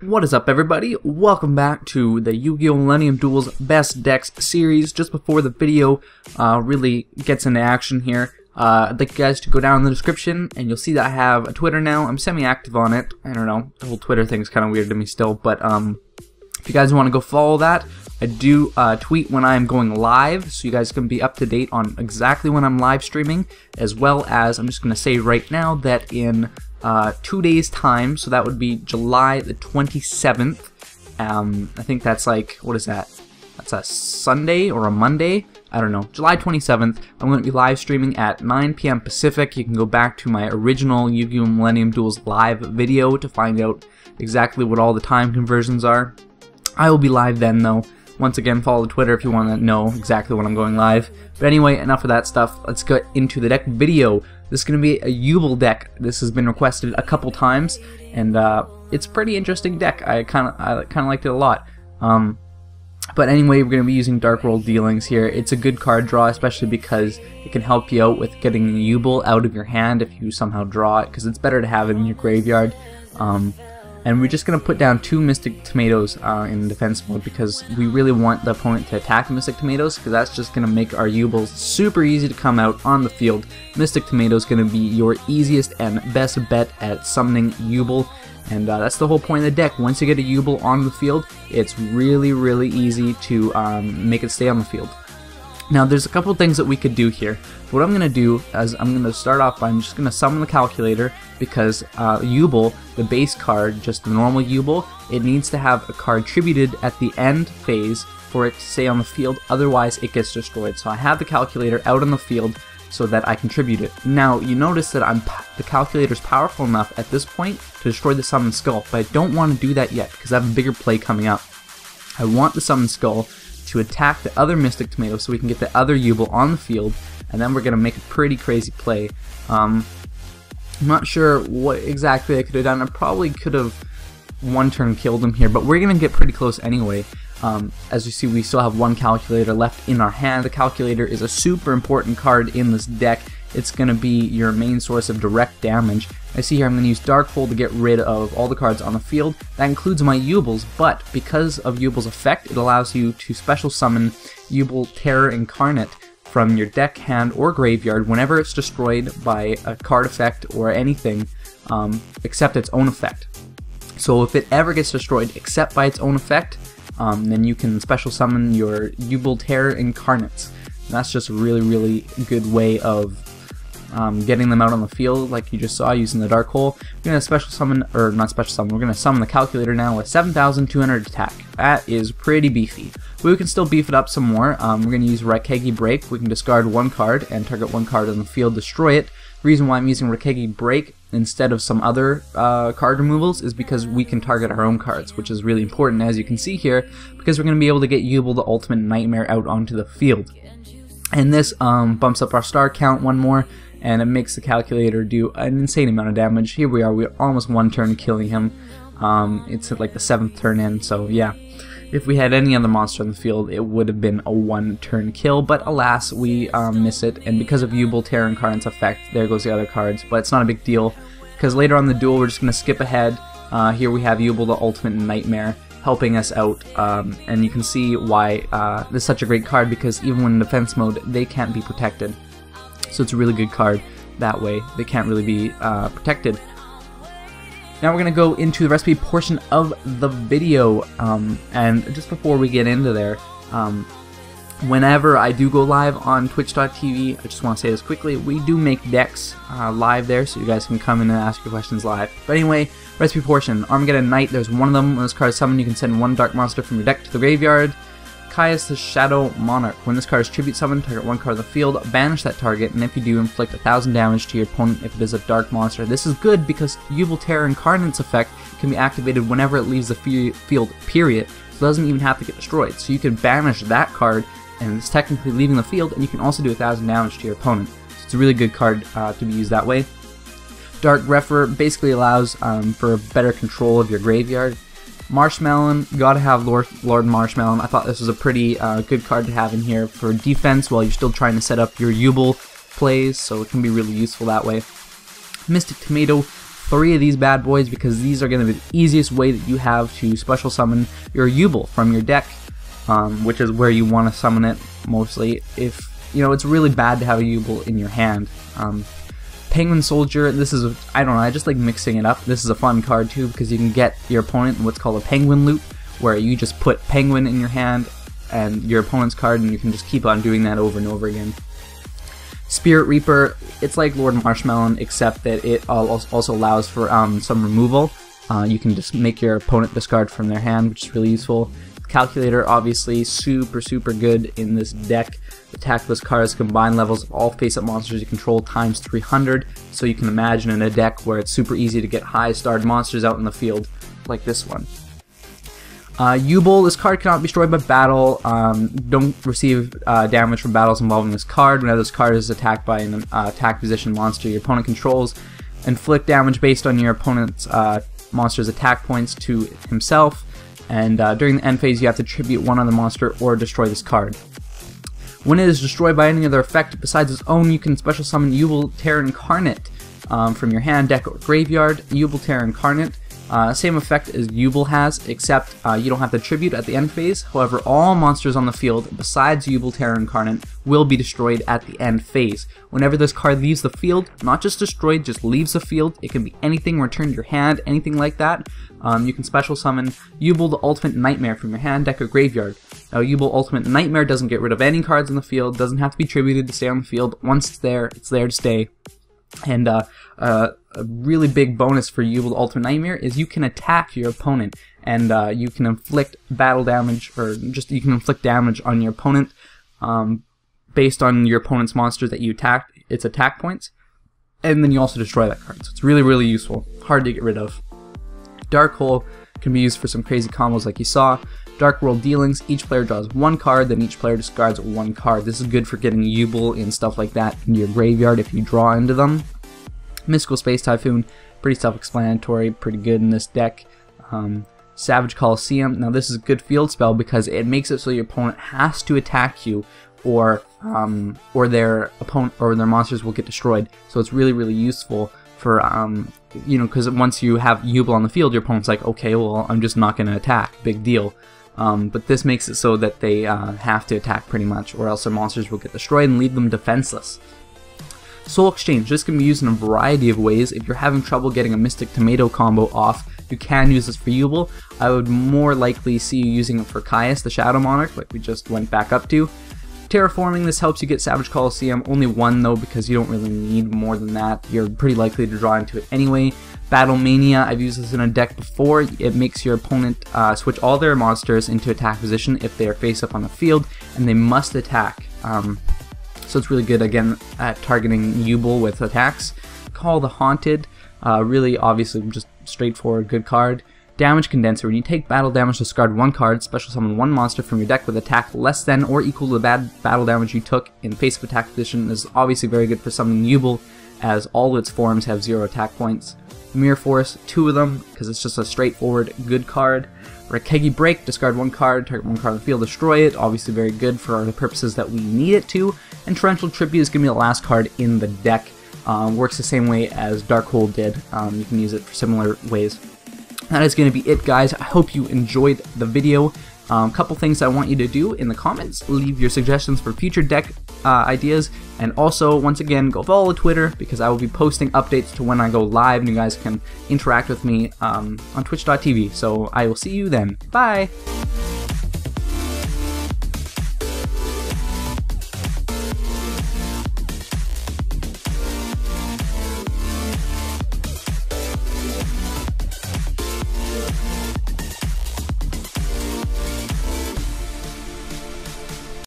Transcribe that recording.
What is up, everybody? Welcome back to the Yu-Gi-Oh! Millennium Duels Best Decks series. Just before the video really gets into action here, I'd like you guys to go down in the description and you'll see that I have a Twitter now. I'm semi-active on it. I don't know, the whole Twitter thing's kind of weird to me still, but if you guys want to go follow that, I do tweet when I'm going live, so you guys can be up to date on exactly when I'm live streaming, as well as I'm just going to say right now that in 2 days time, so that would be July the 27th, I think that's like, what is that? That's a Sunday or a Monday? I don't know. July 27th, I'm going to be live streaming at 9 p.m. Pacific. You can go back to my original Yu-Gi-Oh! Millennium Duels live video to find out exactly what all the time conversions are. I will be live then, though. Once again, follow Twitter if you want to know exactly when I'm going live. But anyway, enough of that stuff. Let's get into the deck video. This is going to be a Yubel deck. This has been requested a couple times, and it's a pretty interesting deck. I kind of liked it a lot. But anyway, we're going to be using Dark World Dealings here. It's a good card draw, especially because it can help you out with getting Yubel out of your hand if you somehow draw it, because it's better to have it in your graveyard. And we're just going to put down 2 Mystic Tomatoes in defense mode because we really want the opponent to attack the Mystic Tomatoes, because that's just going to make our Yubels super easy to come out on the field. Mystic Tomato is going to be your easiest and best bet at summoning Yubel, and that's the whole point of the deck. Once you get a Yubel on the field, it's really, really easy to make it stay on the field. Now, there's a couple things that we could do here. What I'm going to do is I'm going to start off by I'm just going to summon the calculator, because Yubel, the base card, just the normal Yubel, it needs to have a card tributed at the end phase for it to stay on the field, otherwise it gets destroyed. So I have the calculator out on the field so that I can tribute it. Now, you notice that the calculator is powerful enough at this point to destroy the Summoned Skull, but I don't want to do that yet because I have a bigger play coming up. I want the Summoned Skull to attack the other Mystic Tomato so we can get the other Yubel on the field, and then we're going to make a pretty crazy play. I'm not sure what exactly I could have done. I probably could have one turn killed him here, but we're going to get pretty close anyway. As you see, we still have one calculator left in our hand. The calculator is a super important card in this deck. It's going to be your main source of direct damage. I see here I'm going to use Dark Hole to get rid of all the cards on the field. That includes my Yubels, but because of Yubel's effect, it allows you to special summon Yubel Terror Incarnate from your deck, hand, or graveyard whenever it's destroyed by a card effect or anything except its own effect. So if it ever gets destroyed except by its own effect, then you can special summon your Yubel Terror Incarnates. And that's just a really, really good way of getting them out on the field, like you just saw using the Dark Hole. We're going to special summon, or not special summon, we're going to summon the calculator now with 7,200 attack. That is pretty beefy. We can still beef it up some more. We're going to use Raikegi Break. We can discard one card and target one card on the field, destroy it. The reason why I'm using Raikegi Break instead of some other card removals is because we can target our own cards, which is really important, as you can see here, because we're going to be able to get Yubel the Ultimate Nightmare out onto the field. And this bumps up our star count one more, and it makes the calculator do an insane amount of damage. Here we are, we're almost one turn killing him. It's at like the 7th turn in, so yeah. If we had any other monster on the field, it would have been a 1-turn kill, but alas, we miss it, and because of Yubel Terror Incarnate's effect, there goes the other cards, but it's not a big deal, because later on in the duel, we're just going to skip ahead. Here we have Yubel the Ultimate Nightmare helping us out, and you can see why this is such a great card, because even when in defense mode, they can't be protected. So it's a really good card that way. They can't really be protected. Now we're going to go into the recipe portion of the video, and just before we get into there, whenever I do go live on twitch.tv, I just want to say this quickly, we do make decks live there, so you guys can come in and ask your questions live. But anyway, recipe portion, Armageddon Knight, there's one of them. When this card is summoned, you can send one dark monster from your deck to the graveyard. Caius the Shadow Monarch. When this card is tribute summoned, target one card on the field, banish that target, and if you do, inflict 1,000 damage to your opponent if it is a dark monster. This is good because Yubel Terror Incarnate's effect can be activated whenever it leaves the field, period. So it doesn't even have to get destroyed. So you can banish that card, and it's technically leaving the field, and you can also do 1,000 damage to your opponent. So it's a really good card to be used that way. Dark Grepher basically allows for better control of your graveyard. Marshmallow, gotta have Lord Marshmallow. I thought this was a pretty good card to have in here for defense while you're still trying to set up your Yubel plays, so it can be really useful that way. Mystic Tomato, 3 of these bad boys because these are going to be the easiest way that you have to special summon your Yubel from your deck, which is where you want to summon it mostly. If you know, it's really bad to have a Yubel in your hand. Penguin Soldier, this is, I don't know, I just like mixing it up. This is a fun card too because you can get your opponent in what's called a penguin loop, where you just put penguin in your hand and your opponent's card, and you can just keep on doing that over and over again. Spirit Reaper, it's like Lord Marshmallow, except that it also allows for some removal. You can just make your opponent discard from their hand, which is really useful. Calculator, obviously, super good in this deck. Attack those cards, combined levels of all face-up monsters you control times 300, so you can imagine in a deck where it's super easy to get high-starred monsters out in the field, like this one. Yubel, this card cannot be destroyed by battle. Don't receive damage from battles involving this card. Whenever this card is attacked by an attack position monster your opponent controls, inflict damage based on your opponent's monster's attack points to himself. And during the end phase, you have to tribute one other monster or destroy this card. When it is destroyed by any other effect besides its own, you can special summon Yubel Terra Incarnate from your hand, deck, or graveyard. Yubel Terra Incarnate, same effect as Yubel has, except you don't have to tribute at the end phase. However, all monsters on the field besides Yubel Terra Incarnate will be destroyed at the end phase. Whenever this card leaves the field, not just destroyed, just leaves the field, it can be anything returned to your hand, anything like that. You can special summon Yubel the Ultimate Nightmare from your hand, deck, or graveyard. Now, Yubel Ultimate Nightmare doesn't get rid of any cards in the field, doesn't have to be tributed to stay on the field. Once it's there to stay. And a really big bonus for Yubel Ultimate Nightmare is you can attack your opponent, and you can inflict battle damage, or just you can inflict damage on your opponent based on your opponent's monster that you attacked, its attack points, and then you also destroy that card. So it's really useful, hard to get rid of. Dark Hole can be used for some crazy combos like you saw. Dark World Dealings, each player draws 1 card, then each player discards 1 card. This is good for getting Yubel and stuff like that into your graveyard if you draw into them. Mystical Space Typhoon, pretty self-explanatory, pretty good in this deck. Savage Coliseum, now this is a good field spell because it makes it so your opponent has to attack you, or their opponent or their monsters will get destroyed. So it's really useful for you know, because once you have Yubel on the field, your opponent's like, okay, well, I'm just not going to attack, big deal. But this makes it so that they have to attack pretty much, or else their monsters will get destroyed and leave them defenseless. Soul Exchange, this can be used in a variety of ways. If you're having trouble getting a Mystic Tomato combo off, you can use this for Yubel. I would more likely see you using it for Caius, the Shadow Monarch, like we just went back up to. Terraforming, this helps you get Savage Coliseum, only 1 though because you don't really need more than that. You're pretty likely to draw into it anyway. Battle Mania, I've used this in a deck before. It makes your opponent switch all their monsters into attack position if they are face up on the field, and they must attack. So it's really good again at targeting Yubel with attacks. Call the Haunted, really obviously just straightforward, good card. Damage Condenser, when you take battle damage, discard 1 card, special summon 1 monster from your deck with attack less than or equal to the battle damage you took in face-up attack position. This is obviously very good for summoning Yubel, as all its forms have 0 attack points. Mirror Force, 2 of them, because it's just a straightforward good card. Rakegi Break, discard 1 card, target 1 card on the field, destroy it, obviously very good for the purposes that we need it to. And Torrential Tribute is going to be the last card in the deck. Works the same way as Dark Hole did. You can use it for similar ways. That is going to be it, guys. I hope you enjoyed the video. Couple things I want you to do in the comments. Leave your suggestions for future deck ideas, and also, once again, go follow Twitter because I will be posting updates to when I go live, and you guys can interact with me on twitch.tv. So I will see you then. Bye!